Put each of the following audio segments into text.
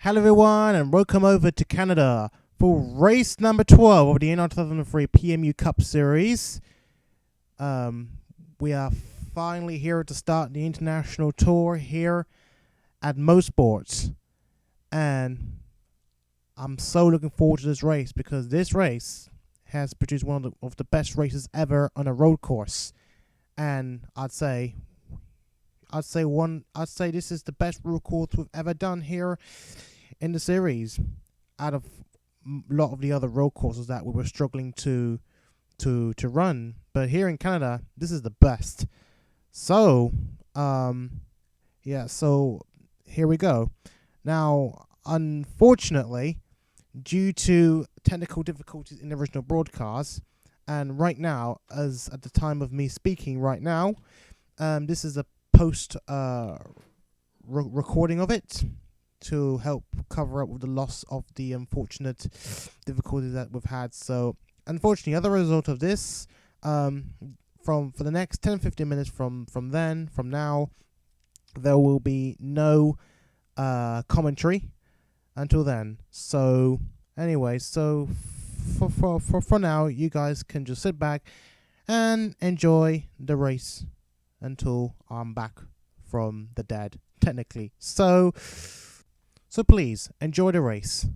Hello everyone and welcome over to Canada for race number 12 of the NR2003 PMU Cup Series. We are finally here to start the international tour here at Motorsports, and I'm so looking forward to this race because this race has produced one of the best races ever on a road course, and I'd say this is the best road course we've ever done here in the series, out of a lot of the other road courses that we were struggling to run. But here in Canada, this is the best. So, so here we go. Now, unfortunately, due to technical difficulties in the original broadcast, and right now, as at the time of me speaking right now, this is a post recording of it to help cover up with the loss of the unfortunate difficulties that we've had. So unfortunately, as a result of this, for the next 10-15 minutes from now, there will be no commentary until then. So anyway, so for now, you guys can just sit back and enjoy the race until I'm back from the dead, technically. So please enjoy the race.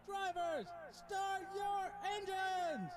Drivers, start your engines!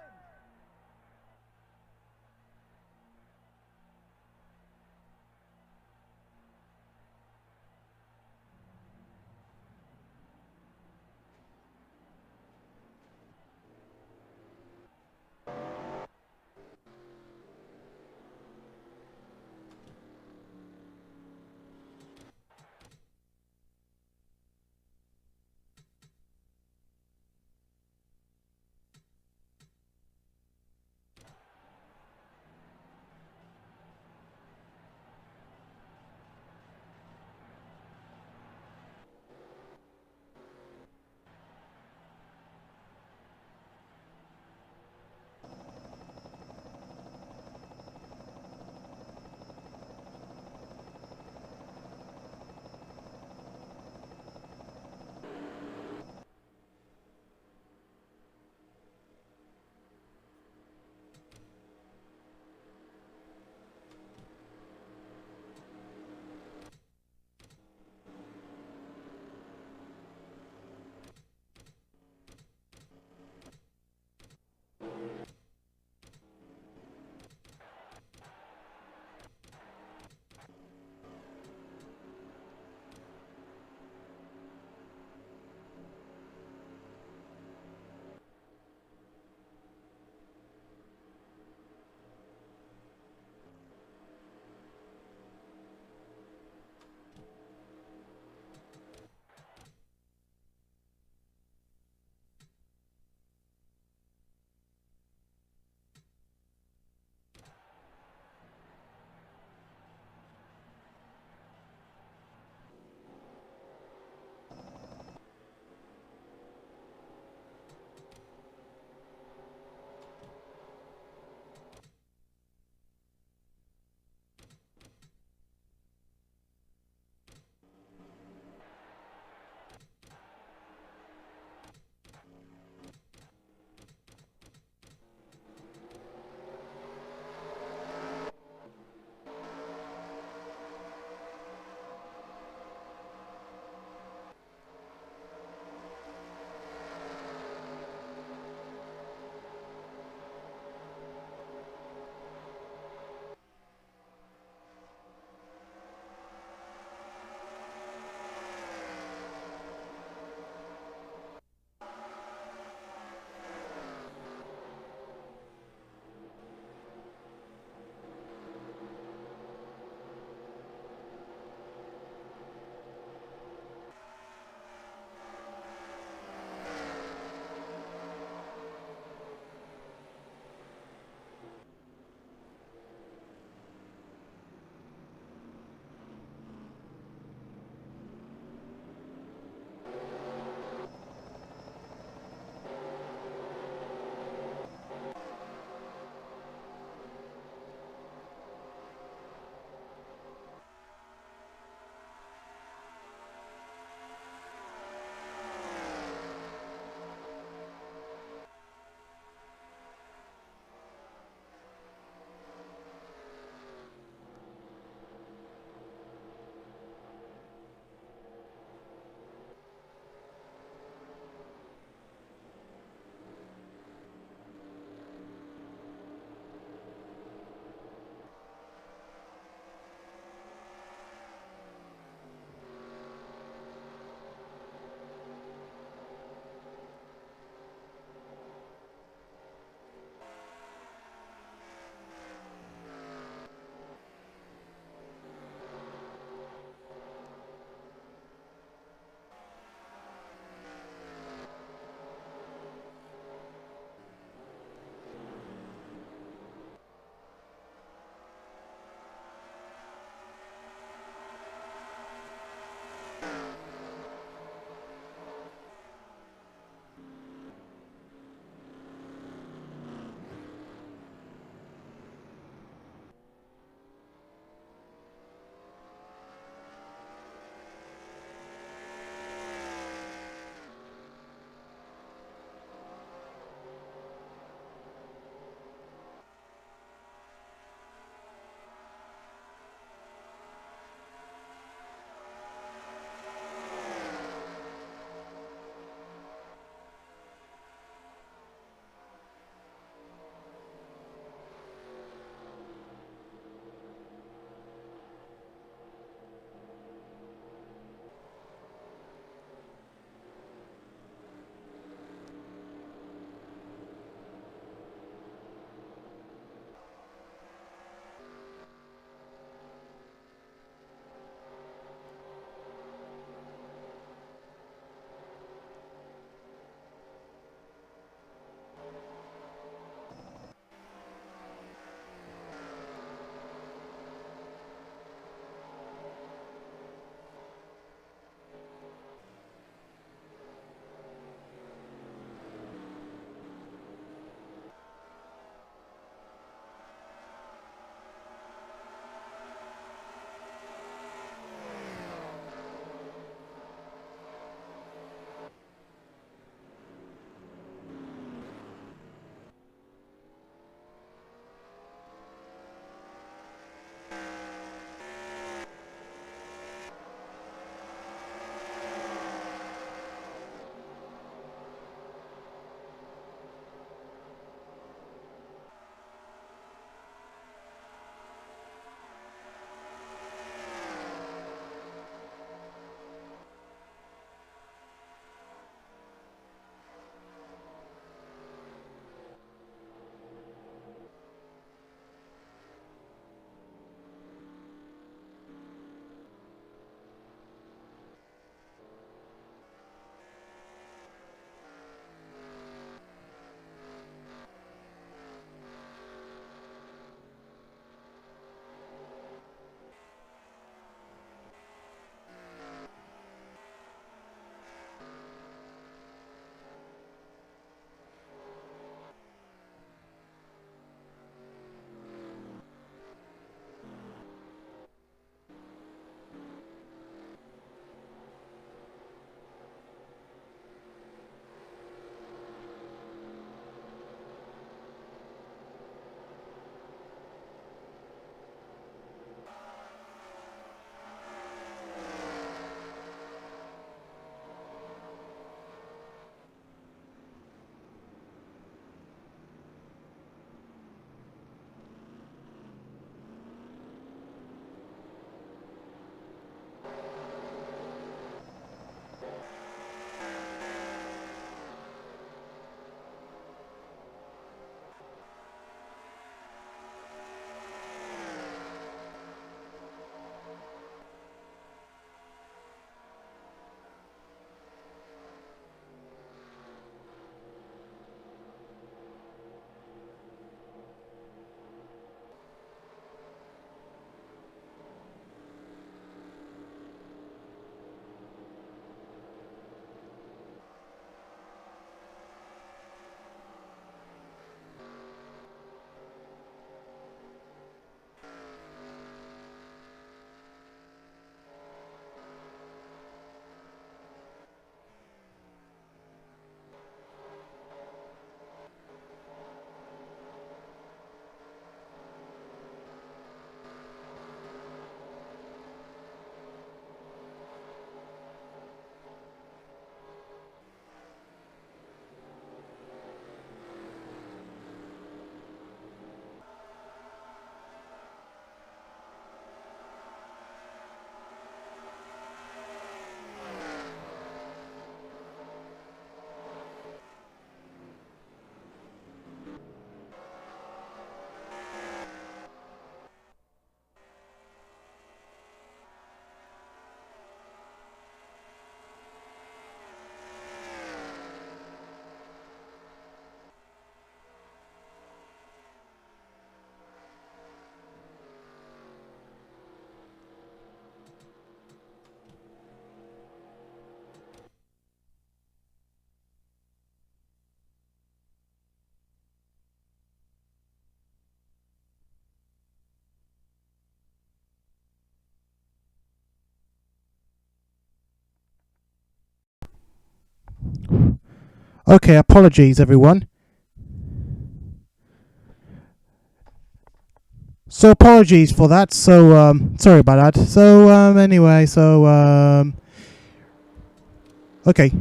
Okay, apologies everyone. So apologies for that. So sorry about that. So anyway, so okay.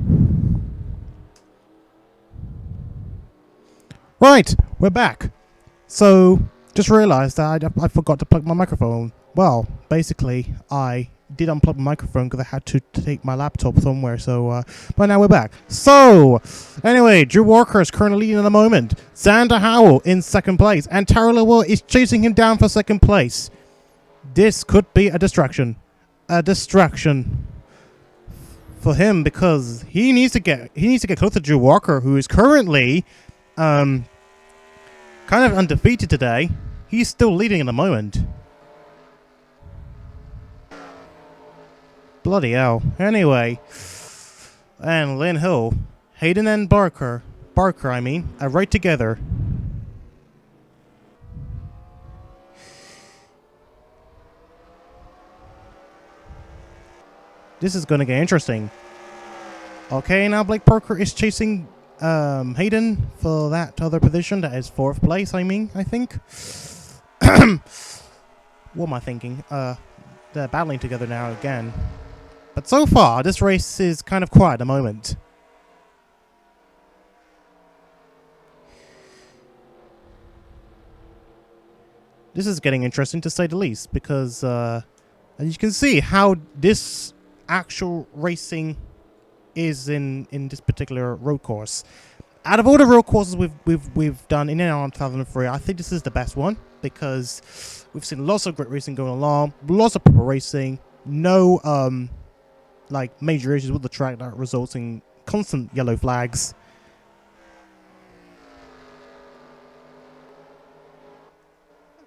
Right, we're back. So just realised that I forgot to plug my microphone. Well, basically I did unplug my microphone because I had to take my laptop somewhere. So but now we're back. So anyway, Drew Walker is currently leading at the moment. Xander Howell in second place, and Tari Lowell is chasing him down for second place. This could be a distraction. A distraction for him because he needs to get closer to Drew Walker, who is currently kind of undefeated today. He's still leading at the moment. Bloody hell. Anyway, and Leland Hill, Hayden and Barker I mean, are right together. This is going to get interesting. Okay, now Blake Parker is chasing Hayden for that other position. That is 4th place, I think. What am I thinking? They're battling together now again. But so far, this race is kind of quiet at the moment. This is getting interesting to say the least, because as you can see how this actual racing is in this particular road course. Out of all the road courses we've done in NR2003, I think this is the best one, because we've seen lots of great racing going along, lots of proper racing, no like major issues with the track that results in constant yellow flags.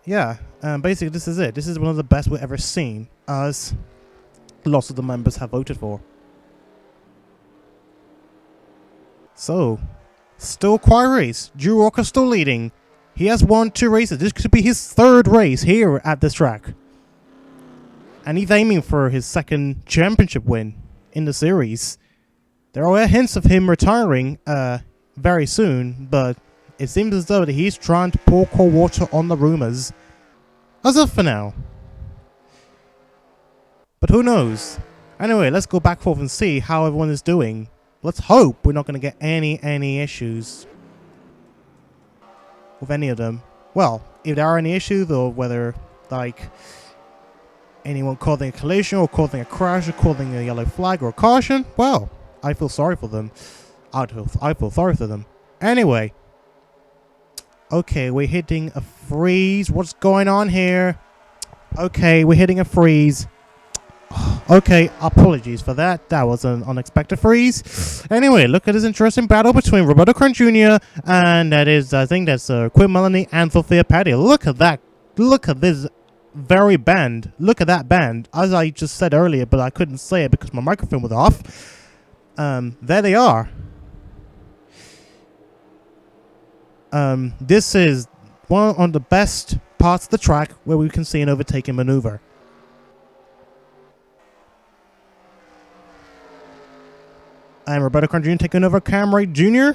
Yeah, basically this is it. This is one of the best we've ever seen, as lots of the members have voted for. So, still quiet race. Drew Walker still leading. He has won 2 races. This could be his 3rd race here at this track. And he's aiming for his 2nd championship win in the series. There are hints of him retiring very soon, but it seems as though that he's trying to pour cold water on the rumors. As of for now. But who knows? Anyway, let's go back forth and see how everyone is doing. Let's hope we're not going to get any issues with any of them. Well, if there are any issues, or whether, like, anyone causing a collision, or causing a crash, or causing a yellow flag, or a caution, well, I feel sorry for them. I feel sorry for them. Anyway. Okay, we're hitting a freeze. What's going on here? Okay, we're hitting a freeze. Okay, apologies for that. That was an unexpected freeze. Anyway, look at this interesting battle between Roberto Kern Jr. and that is, I think that's Quinn Melanie and Sophia Patty. Look at that. Look at this very band. Look at that band. As I just said earlier, but I couldn't say it because my microphone was off. There they are. This is one of the best parts of the track where we can see an overtaking maneuver. And Roberto Kern Jr. taking over Wright Jr.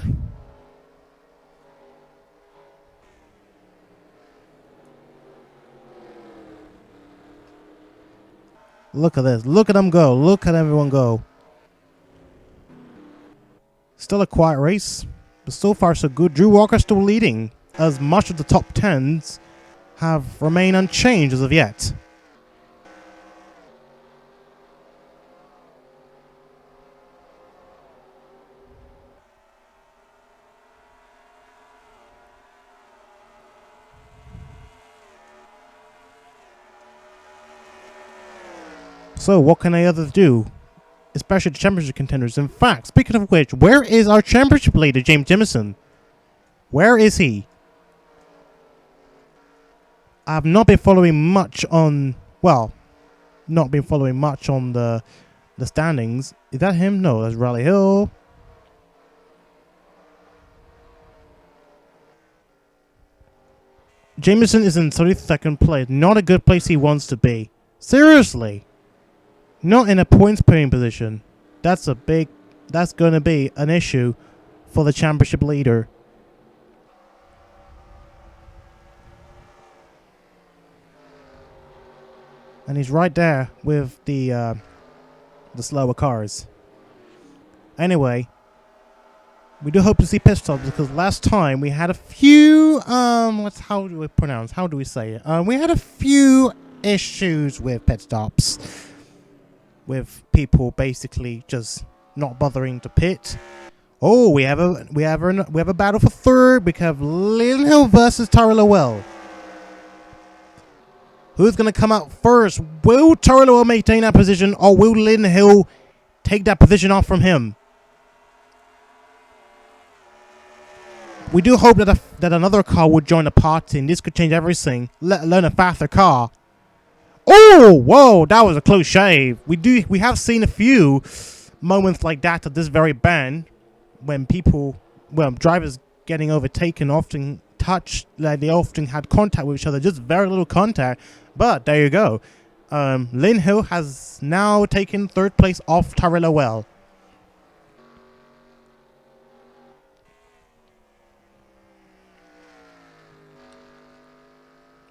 Look at this. Look at them go. Look at everyone go. Still a quiet race, but so far so good. Drew Walker still leading, as much of the top 10s have remained unchanged as of yet. So what can the others do? Especially the championship contenders. In fact, speaking of which, where is our championship leader, Jameson? Where is he? I've not been following much on, well, not been following much on the standings. Is that him? No, that's Leland Hill. Jameson is in 32nd place. Not a good place he wants to be. Seriously. Not in a points paying position. That's going to be an issue for the championship leader. And he's right there with the slower cars. Anyway, we do hope to see pit stops because last time we had a few how do we say it? We had a few issues with pit stops, with people basically just not bothering to pit. Oh, we have a battle for third. We have Leland Hill versus Tari Lowell. Who's going to come out first? Will Tari Lowell maintain that position, or will Leland Hill take that position off from him? We do hope that another car would join the party, and this could change everything, let alone a faster car. Oh, whoa, that was a close shave. We have seen a few moments like that at this very band, when drivers getting overtaken often they often had contact with each other, just very little contact. But there you go. Leland Hill has now taken third place off Tari Lowell.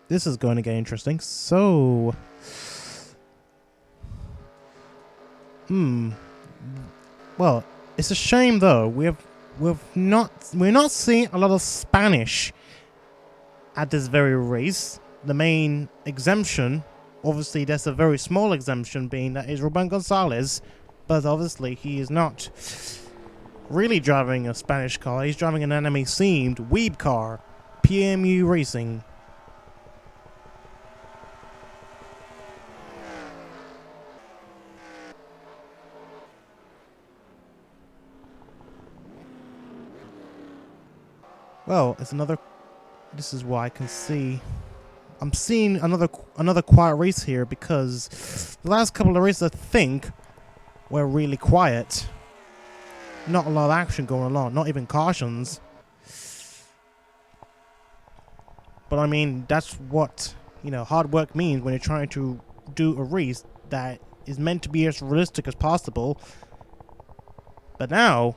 This is going to get interesting. So, well, it's a shame though. We're not seeing a lot of Spanish at this very race. The main exemption, obviously, there's a very small exemption, being that is Ruben Gonzalez, but obviously he is not really driving a Spanish car. He's driving an anime-themed Weeb car, PMU Racing. Well, it's another. This is why I can see. I'm seeing another quiet race here because the last couple of races I think were really quiet. Not a lot of action going on. Not even cautions. But I mean, that's what hard work means when you're trying to do a race that is meant to be as realistic as possible. But now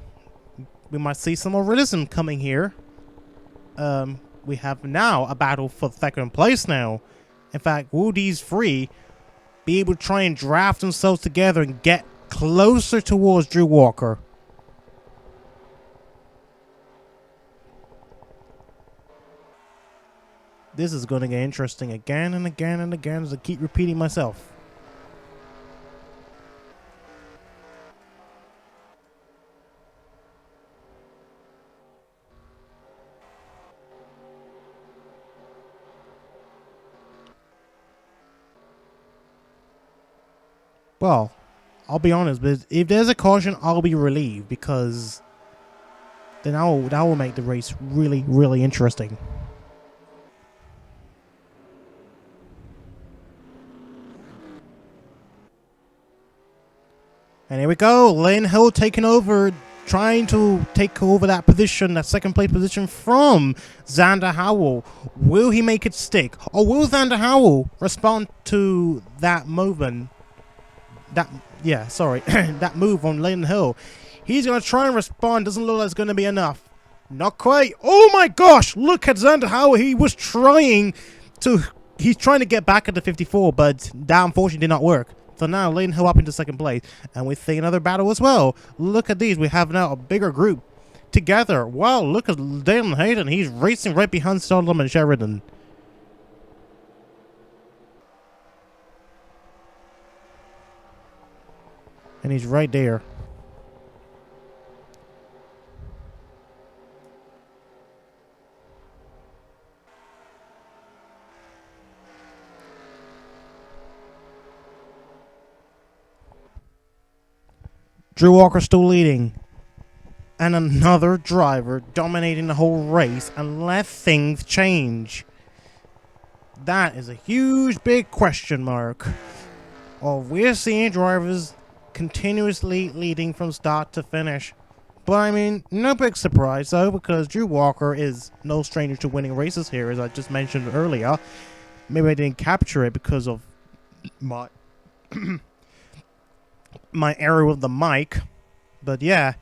we might see some more realism coming here. We have now a battle for second place now. In fact, will these three be able to try and draft themselves together and get closer towards Drew Walker? This is going to get interesting again and again and again as I keep repeating myself. Well, I'll be honest, but if there's a caution, I'll be relieved because then that will make the race really, really interesting. And here we go, Leland Hill taking over, trying to take over that position, that second place position from Xander Howell. Will he make it stick? Or will Xander Howell respond to that movement? That move on Leland Hill. He's going to try and respond. Doesn't look like it's going to be enough. Not quite. Oh my gosh, look at Xander Howell. He's trying to get back at the 54, but that unfortunately did not work. So now Leland Hill up into second place. And we see another battle as well. Look at these. We have now a bigger group together. Wow, look at Leland Hayden. He's racing right behind Solomon and Sheridan. And he's right there. Drew Walker still leading. And another driver dominating the whole race unless things change. That is a huge big question mark. We're seeing drivers continuously leading from start to finish. But I mean, no big surprise though, because Drew Walker is no stranger to winning races here, as I just mentioned earlier. Maybe I didn't capture it because of my my error with the mic, but yeah,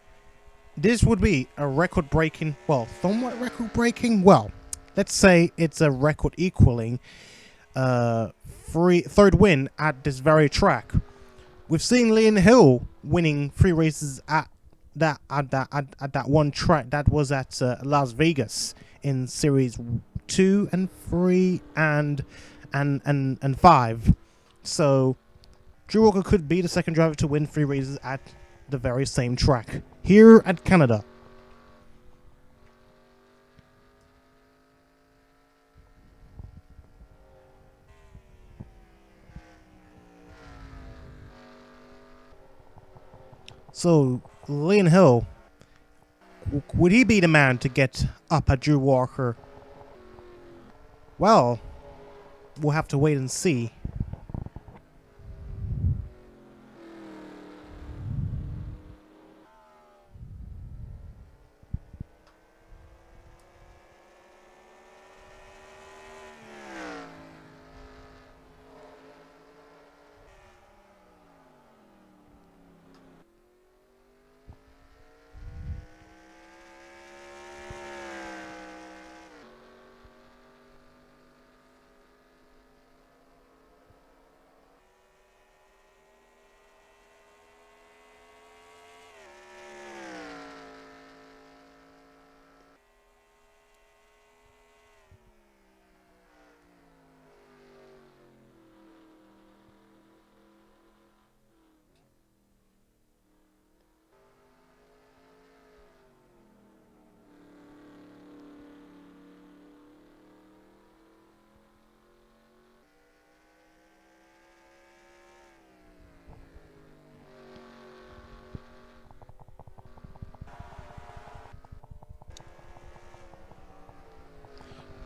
this would be a record-breaking, well, somewhat record-breaking. Well, let's say it's a record equaling third win at this very track. We've seen Leland Hill winning 3 races at that one track that was at Las Vegas in Series 2 and 3 and 5. So Drew Walker could be the second driver to win 3 races at the very same track here at Canada. So Leland Hill, would he be the man to get up at Drew Walker? Well, we'll have to wait and see.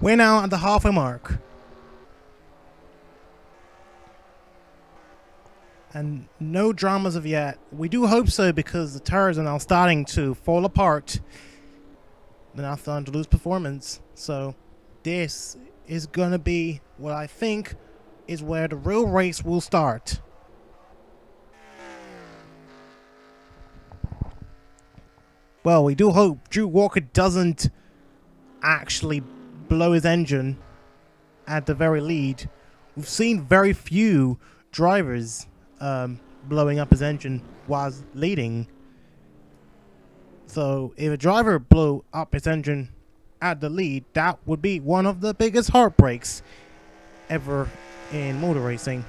We're now at the halfway mark. And no dramas of yet. We do hope so, because the tires are now starting to fall apart. They're now starting to lose performance. So this is going to be what I think is where the real race will start. Well, we do hope Drew Walker doesn't actually blow his engine at the very lead. We've seen very few drivers blowing up his engine whilst leading. So if a driver blew up his engine at the lead, that would be one of the biggest heartbreaks ever in motor racing.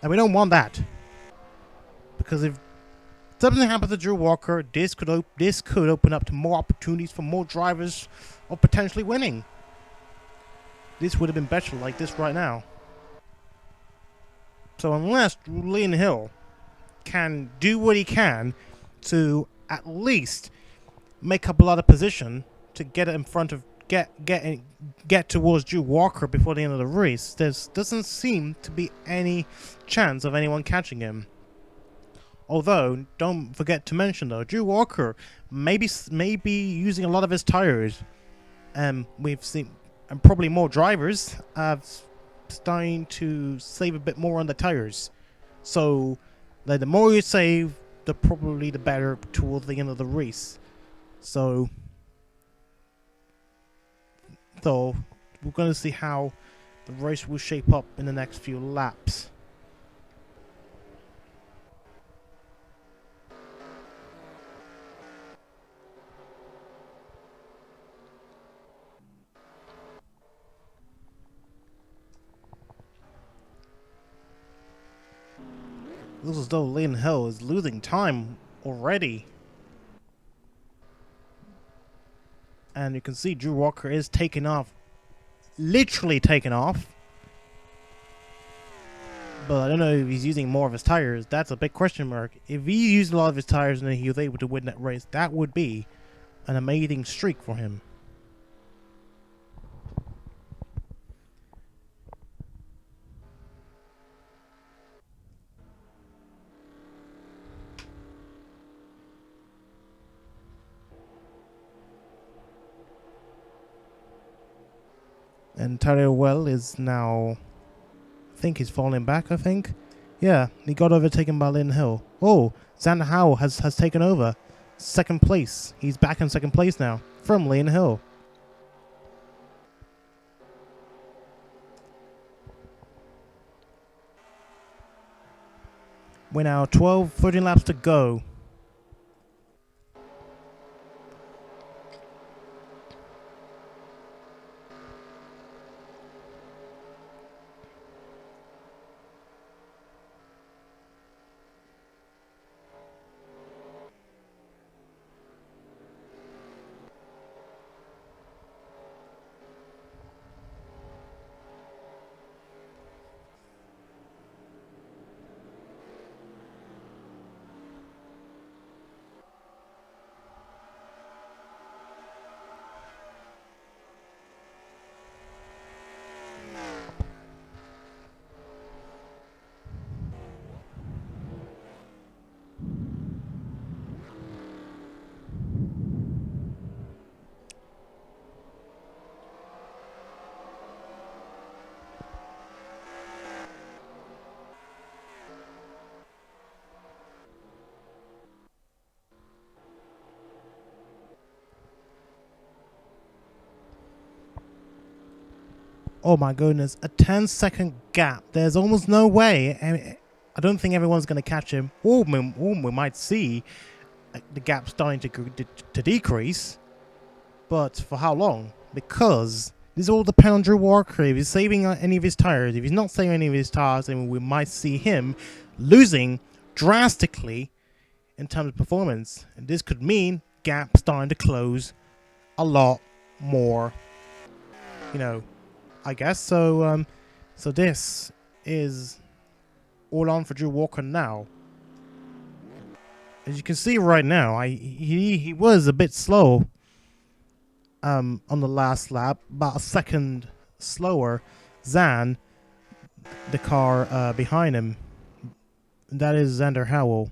And we don't want that. Because if something happens to Drew Walker, this could open up to more opportunities for more drivers of potentially winning. This would have been better like this right now. So unless Leland Hill can do what he can to at least make up a lot of position to get it in front of get towards Drew Walker before the end of the race, there doesn't seem to be any chance of anyone catching him. Although, don't forget to mention though, Drew Walker may be using a lot of his tires. We've seen, and probably more drivers are starting to save a bit more on the tires. So, the more you save, the better towards the end of the race. So we're going to see how the race will shape up in the next few laps. Looks as though Leland Hill is losing time already. And you can see Drew Walker is taking off. Literally taking off. But I don't know if he's using more of his tires. That's a big question mark. If he used a lot of his tires and then he was able to win that race, that would be an amazing streak for him. And Tari is now, I think he's falling back, I think. Yeah, he got overtaken by Leland Hill. Oh, Xander Howell has taken over. second place. He's back in second place now from Leland Hill. We're now 13 laps to go. Oh my goodness, a 10-second gap. There's almost no way. I don't think everyone's going to catch him. Or we might see the gap starting to decrease. But for how long? Because this all depends on Drew Walker. If he's saving any of his tires, if he's not saving any of his tires, then we might see him losing drastically in terms of performance. And this could mean gap starting to close a lot more, you know, I guess. So so this is all on for Drew Walker now. As you can see right now, he was a bit slow on the last lap, about a second slower than the car behind him. That is Xander Howell.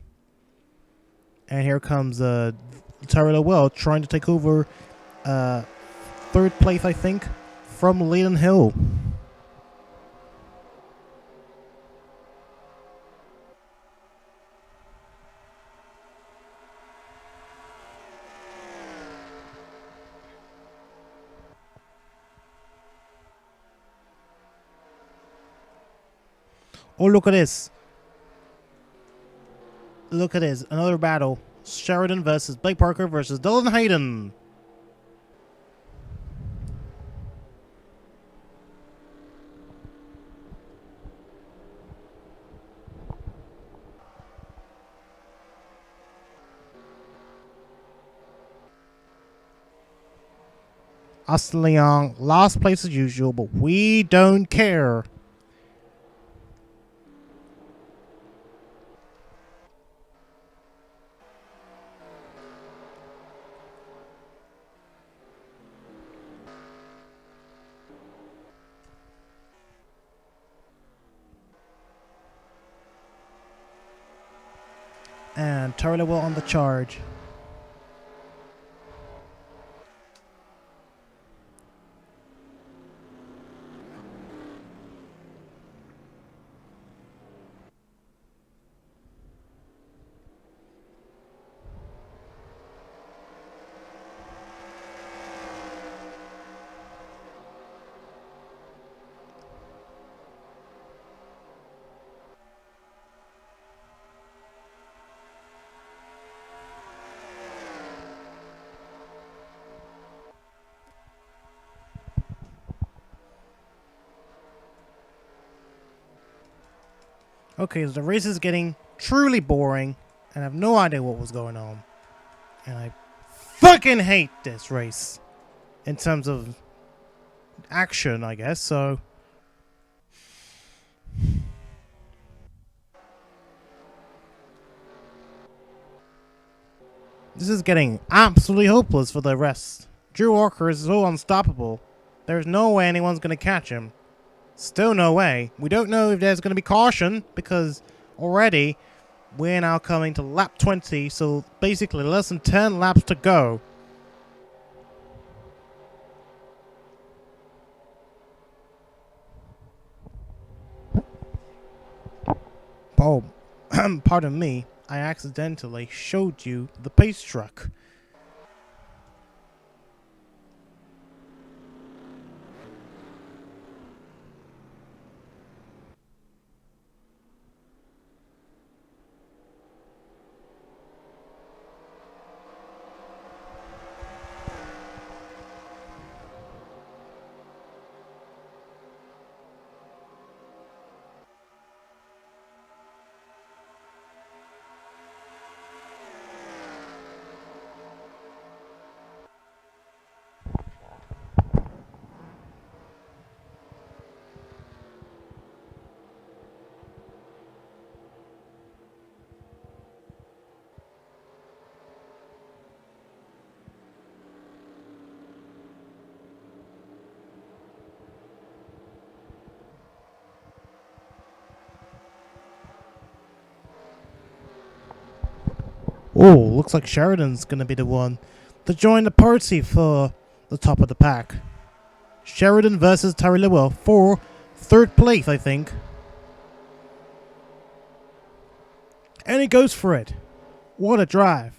And here comes Tari Lowell trying to take over third place, I think, from Leland Hill. Oh, look at this. Look at this. Another battle. Sheridan versus Blake Parker versus Dylan Hayden. Austin Leon, last place as usual, but we don't care. And Tari Lowell on the charge. Okay, so the race is getting truly boring, and I have no idea what was going on. And I fucking hate this race in terms of action, I guess, so... This is getting absolutely hopeless for the rest. Drew Walker is so unstoppable. There's no way anyone's going to catch him. Still no way. We don't know if there's going to be caution, because already we're now coming to lap 20, so basically less than 10 laps to go. Oh, pardon me. I accidentally showed you the pace truck. Oh, looks like Sheridan's gonna be the one to join the party for the top of the pack. Sheridan versus Tari Lowell for third place, I think. And he goes for it. What a drive.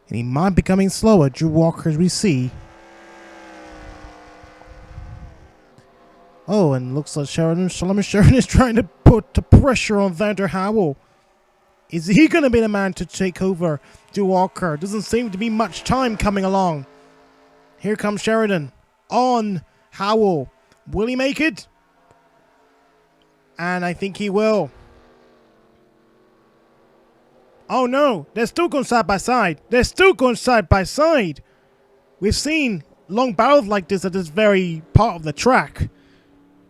And he might be becoming slower, Drew Walker, as we see. Oh, and looks like Sheridan is trying to put the pressure on Xander Howell. Is he going to be the man to take over Drew Walker? Doesn't seem to be much time coming along. Here comes Sheridan on Howell. Will he make it? And I think he will. Oh no, they're still going side by side. They're still going side by side. We've seen long battles like this at this very part of the track.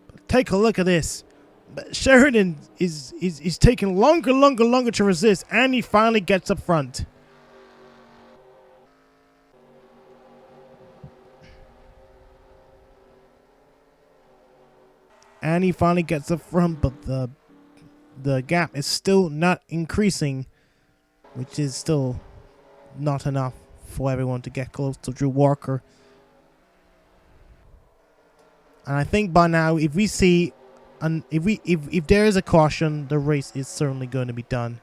But take a look at this. But Sheridan is taking longer to resist, and he finally gets up front. And he finally gets up front, but the gap is still not increasing, which is still not enough for everyone to get close to Drew Walker. And I think by now, if we see, if there is a caution, the race is certainly going to be done.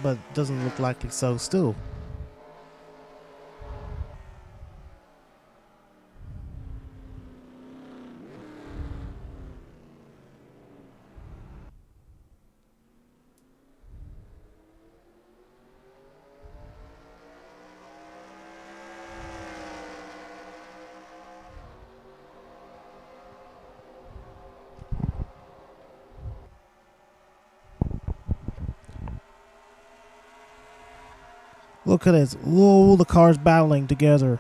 But doesn't look likely so still. Look at this. All the cars battling together.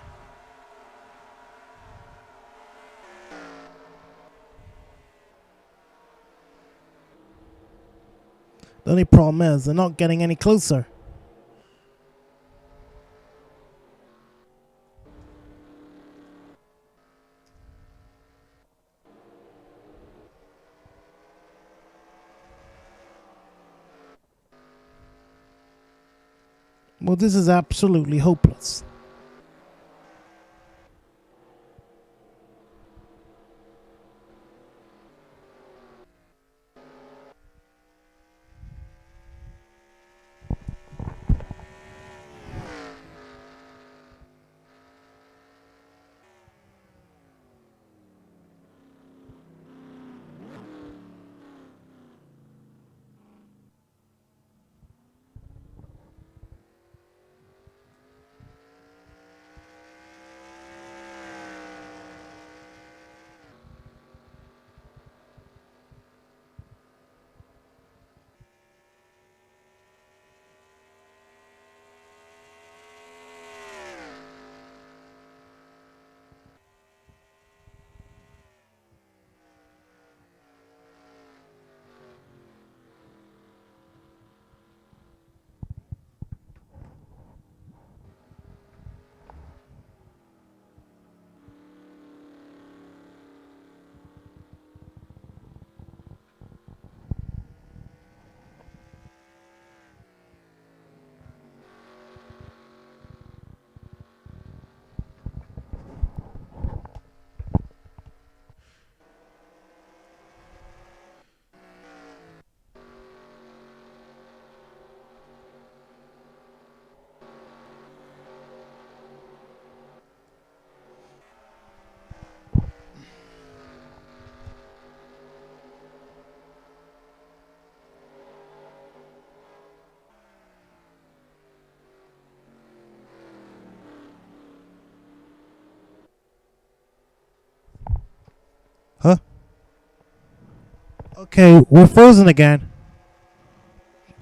The only problem is they're not getting any closer. Well, this is absolutely hopeless. Huh? Okay, we're frozen again.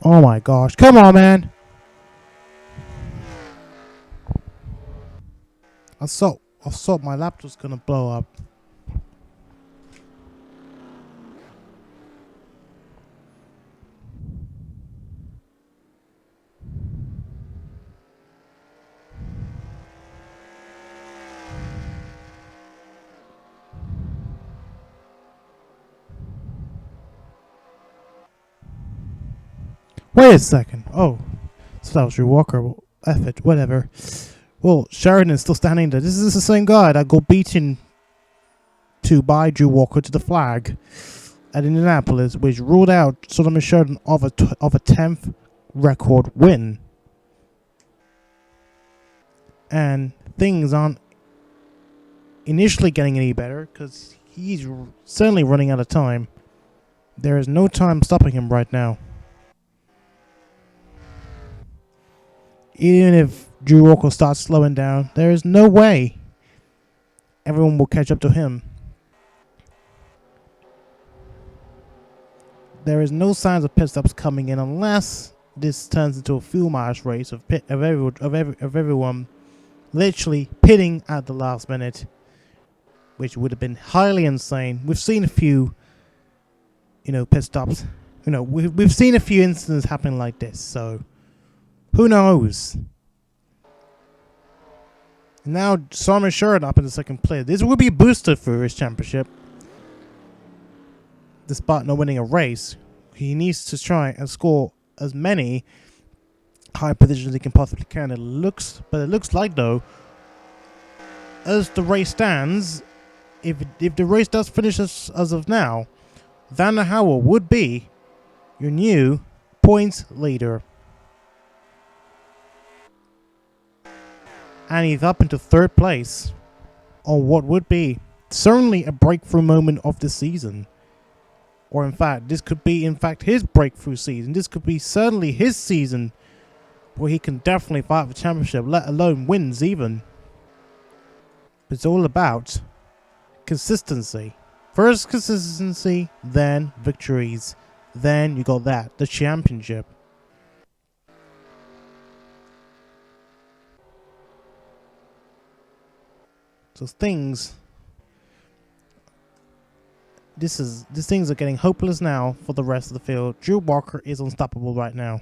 Oh my gosh. Come on, man. I thought my laptop was gonna blow up. Wait a second. Oh, so that was your Walker. Well, F it, whatever. Well, Sheridan is still standing there. This is the same guy that got beaten to by Drew Walker to the flag at Indianapolis, which ruled out Solomon Sheridan of a 10th record win. And things aren't initially getting any better because he's certainly running out of time. There is no time stopping him right now. Even if Drew Walker starts slowing down, there is no way everyone will catch up to him. There is no signs of pit stops coming in unless this turns into a fuel mileage race of everyone literally pitting at the last minute, which would have been highly insane. We've seen a few, pit stops. We've seen a few incidents happening like this, so who knows? Now Solomon Sheridan up in the second place. This will be a booster for his championship. Despite not winning a race, he needs to try and score as many high positions as he can possibly can. It looks like though, as the race stands, if the race does finish as of now, Xander Howell would be your new points leader. And he's up into third place on what would be certainly a breakthrough moment of the season. Or in fact, this could be his breakthrough season. This could be certainly his season where he can definitely fight for the championship, let alone wins even. It's all about consistency. First consistency, then victories. Then you got the championship. So things are getting hopeless now for the rest of the field. Drew Walker is unstoppable right now.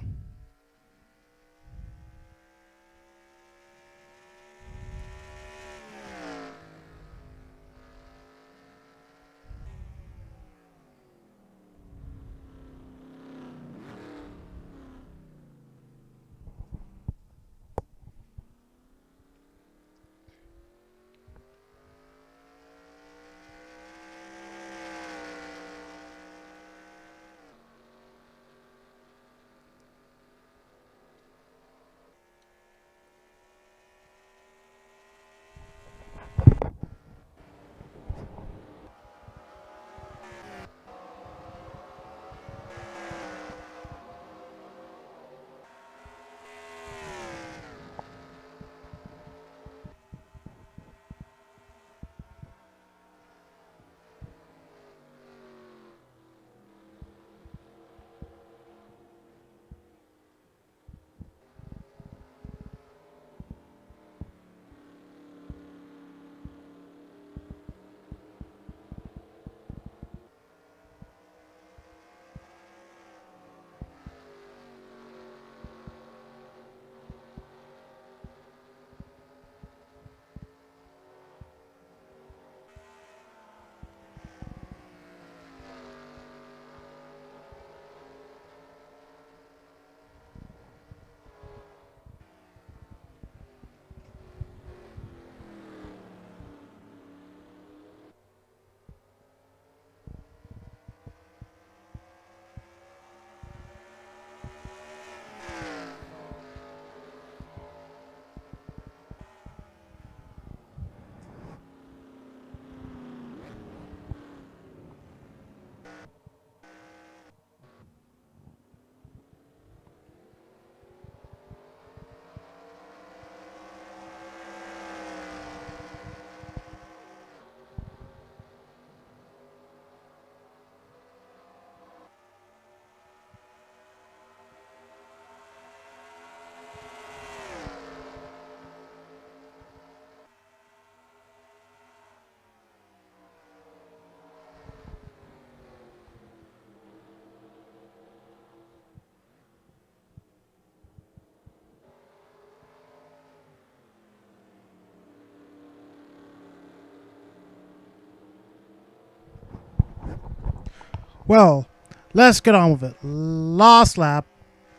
Well, let's get on with it. Last lap,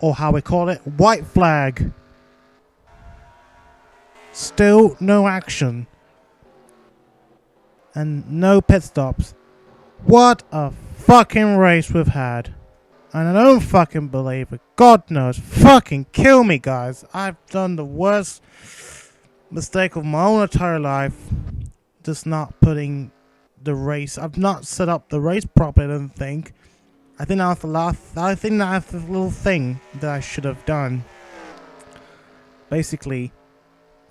or how we call it, white flag. Still no action. And no pit stops. What a fucking race we've had. And I don't fucking believe it. God knows. Fucking kill me, guys. I've done the worst mistake of my own entire life. Just not putting the race. I've not set up the race properly, I don't think. I think that's the little thing that I should have done. Basically,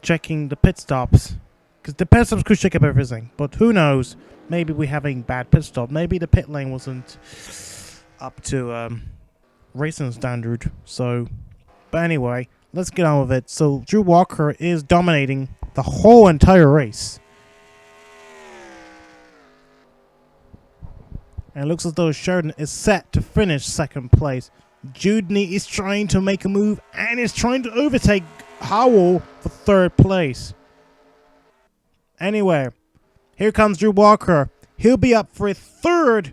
checking the pit stops. Because the pit stops could shake up everything. But who knows? Maybe we're having bad pit stop. Maybe the pit lane wasn't up to racing standard. So, but anyway, let's get on with it. So, Drew Walker is dominating the whole entire race. And it looks as though Sheridan is set to finish second place. Dewdney is trying to make a move and is trying to overtake Howell for third place. Anyway, here comes Drew Walker. He'll be up for a third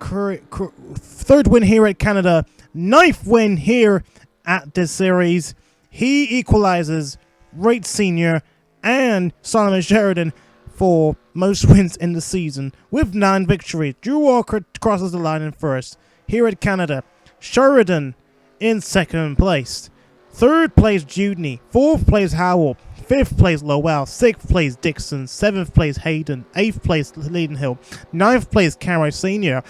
win here at Canada. 9th win here at this series. He equalizes Wright Sr. and Solomon Sheridan for most wins in the season with 9 victories. Drew Walker crosses the line in first. Here at Canada, Sheridan in second place. Third place, Dewdney. Fourth place, Howell. Fifth place, Lowell. Sixth place, Dixon. Seventh place, Hayden. Eighth place, Leland Hill. Ninth place, Wright Sr.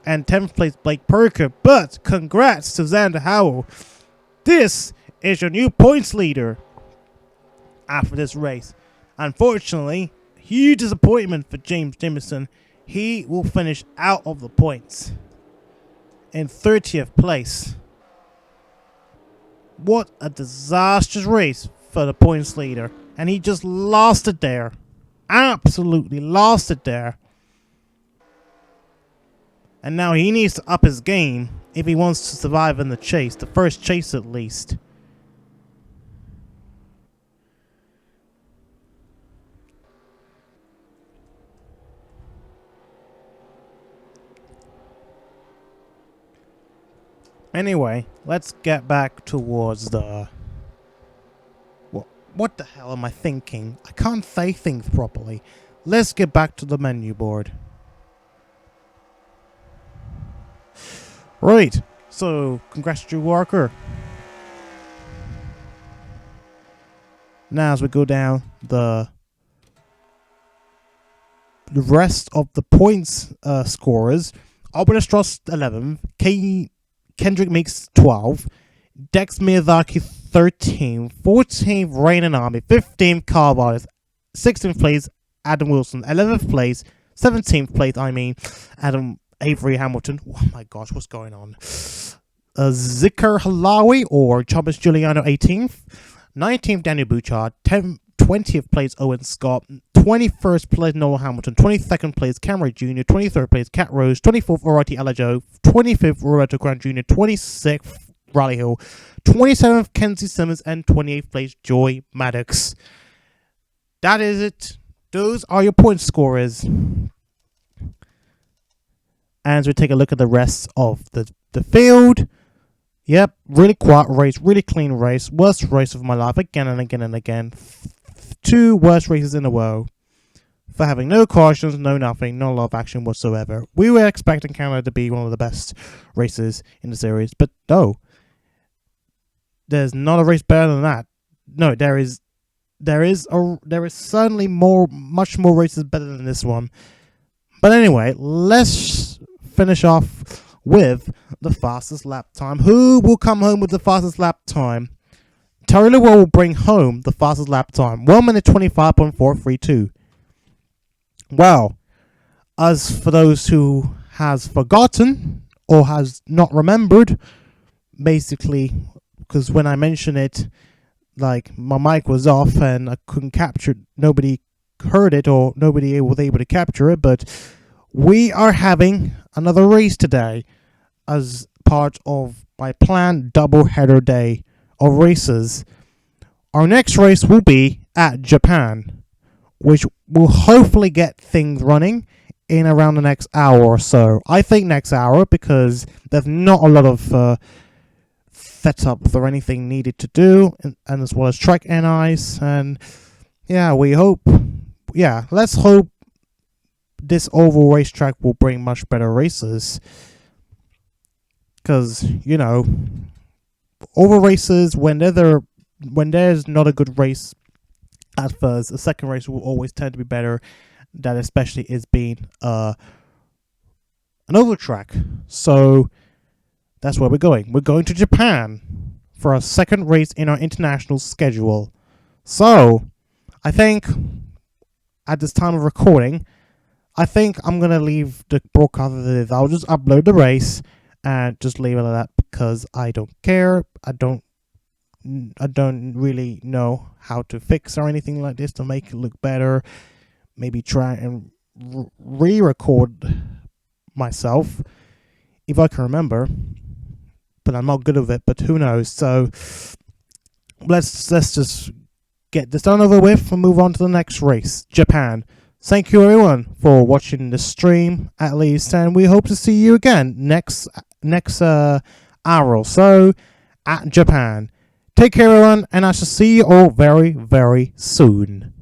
And 10th place, Blake Perker. But congrats to Xander Howell. This is your new points leader after this race. Unfortunately, huge disappointment for Jameson. He will finish out of the points in 30th place. What a disastrous race for the points leader. And he just lost it there. absolutely lost it there. And now he needs to up his game if he wants to survive in the chase, the first chase at least. Anyway, let's get back towards the... What the hell am I thinking? I can't say things properly. Let's get back to the menu board. Right, so congratulatory worker. Now as we go down the rest of the points scorers, Albert Strauss 11th, Kynderrick Meeks 12, Dex Miyazaki 13th, 14th Rain and Army, 15th Carl Wallace, 16th place Adam Wilson, 11th place, 17th place Avery Hamilton. Oh my gosh, what's going on? Zikr Halawi or Thomas Giuliano 18th, 19th Daniel Bouchard, 20th place Owen Scott, 21st place Noel Hamilton, 22nd place Cameron Jr., 23rd place Cat Rose, 24th Orati Alajo, 25th Roberto Grant Jr., 26th Riley Hill, 27th Kenzie Simmons, and 28th place Joy Maddox. That is it. Those are your point scorers. As we take a look at the rest of the field. Yep, really quiet race, really clean race. Worst race of my life again and again and again. 2 worst races in a row. For having no cautions, no nothing, no lot of action whatsoever. We were expecting Canada to be one of the best races in the series, but no. There's not a race better than that. No, there is certainly much more races better than this one. But anyway, let's finish off with the fastest lap time. Who will come home with the fastest lap time? Tari Lowell will bring home the fastest lap time. 1 minute 25.432. Well, as for those who has forgotten or has not remembered, basically, because when I mentioned it, like my mic was off and I couldn't capture it, nobody heard it or nobody was able to capture it, but we are having another race today as part of my planned double-header day of races. Our next race will be at Japan, which will hopefully get things running in around the next hour or so. I think next hour because there's not a lot of setup or anything needed to do, and as well as track NIs, and let's hope this oval racetrack will bring much better races, because oval races, when there's not a good race at first, the second race will always tend to be better, that especially is being an oval track. So that's where we're going. We're going to Japan for our second race in our international schedule. So, I think, at this time of recording, I think I'm going to leave the broadcast as it is. I'll just upload the race and just leave it at that because I don't care. I don't really know how to fix or anything like this to make it look better. Maybe try and re-record myself if I can remember. But I'm not good at it, but who knows. So let's just get this done over with and move on to the next race, Japan. Thank you everyone for watching the stream at least, and we hope to see you again next hour or so at Japan. Take care everyone, and I shall see you all very, very soon.